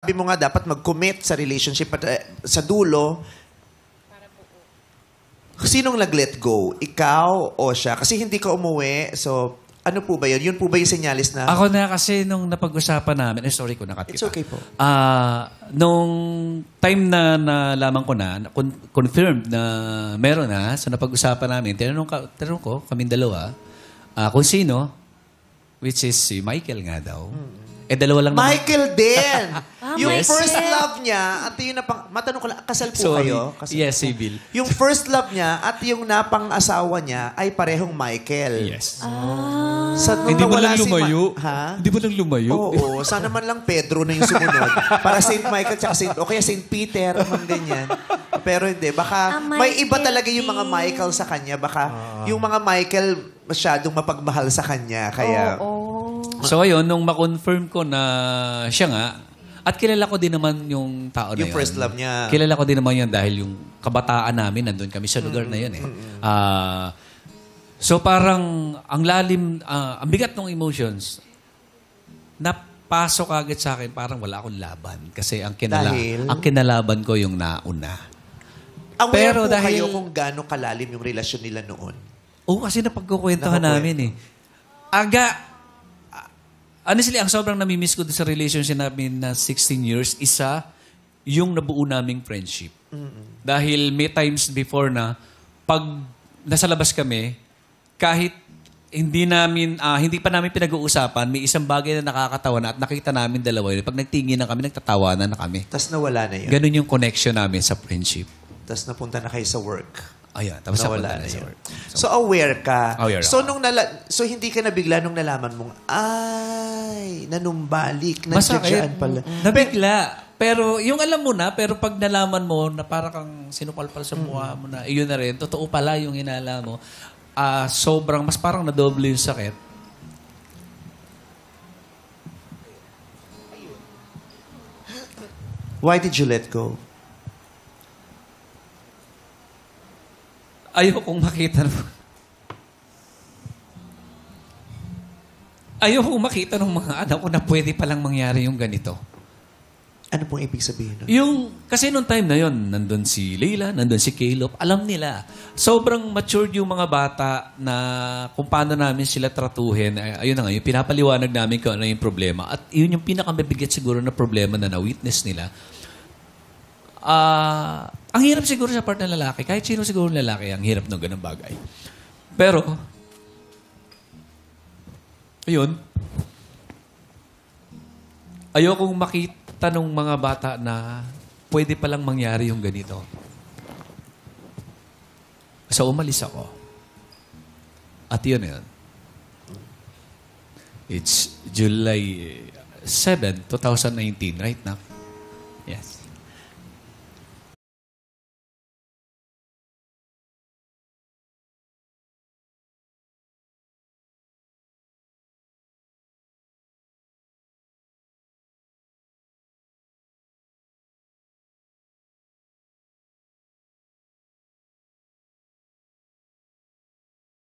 Sabi mo nga dapat mag-commit sa relationship at sa dulo, sinong nag-let go? Ikaw o siya? Kasi hindi ka umuwi, so ano po ba yun? Yun po ba yung senyalis na... Ako na kasi nung napag-usapan namin, sorry ko nakatita. It's okay po. Nung time na nalaman ko na, confirmed na meron na, so napag-usapan namin, tinanong ko, kaming dalawa, kung sino, which is si Michael nga daw. Dalawa lang Michael din! Yung yes. first love niya, at yung matanong ko lang, kasal po kayo? Kasal yes, po. civil. Yung first love niya at yung napang-asawa niya ay parehong Michael. Yes. Hindi mo lang lumayo. Ha? Hindi mo lang lumayo. Oo, sana man lang Pedro na yung sumunod. Para St. Michael tsaka o kaya St. Peter, mga ganyan. Pero hindi, baka may iba talaga yung mga Michael sa kanya. Baka yung mga Michael masyadong mapagmahal sa kanya. Kaya... So ayun, nung ma-confirm ko na siya nga, at kilala ko din naman yung tao na yun. Yung first love niya. Kilala ko din naman yun dahil yung kabataan namin, nandun kami sa lugar na yun eh. So parang ang lalim, ang bigat ng emotions, napasok agad sa akin, parang wala akong laban. Kasi ang kinalaban ko yung nauna. Aware pero po dahil, kayo kung gaano kalalim yung relasyon nila noon? Oo, kasi napagkukwentuhan namin eh. Honestly, ang sobrang namimiss ko sa relationship namin na 16 years, yung nabuo naming friendship. Dahil may times before na pag nasa labas kami, kahit hindi pa namin pinag-uusapan, may isang bagay na nakakatawa na at nakita namin dalawa yun. Pag nagtingin na kami, nagtatawanan na kami. Tapos nawala na yun. Ganun yung connection namin sa friendship. Tapos napunta na kayo sa work. Ayan, tapos nawala na sa yun. work. So aware ka. Aware so ako. so hindi ka nabigla nung nalaman mong, ay, nanumbalik, Masakit. nandiyan pala. Nabigla. Pero yung alam mo na, pero pag nalaman mo na para kang sinupalpal sa mukha mo na, iyon na rin, totoo pala yung inala mo, sobrang, mas parang nadoble yung sakit. Why did you let go? Ayokong makita ng mga anak ko na pwede palang mangyari yung ganito. Ano pong ibig sabihin nun? Kasi nung time na yon, nandun si Leila, nandun si Caleb, alam nila. Sobrang matured yung mga bata na kung paano namin sila tratuhin. Ayun na nga, yung pinapaliwanag namin kung ano yung problema. At yun yung pinakamabigat siguro na problema na na-witness nila. Ang hirap siguro sa part ng lalaki. Kahit sino siguro lalaki, ang hirap ng ganung bagay. Pero, ayun, ayokong makita ng mga bata na pwede palang mangyari yung ganito. So, umalis ako. At yun. It's July 7, 2019, right now? Yes.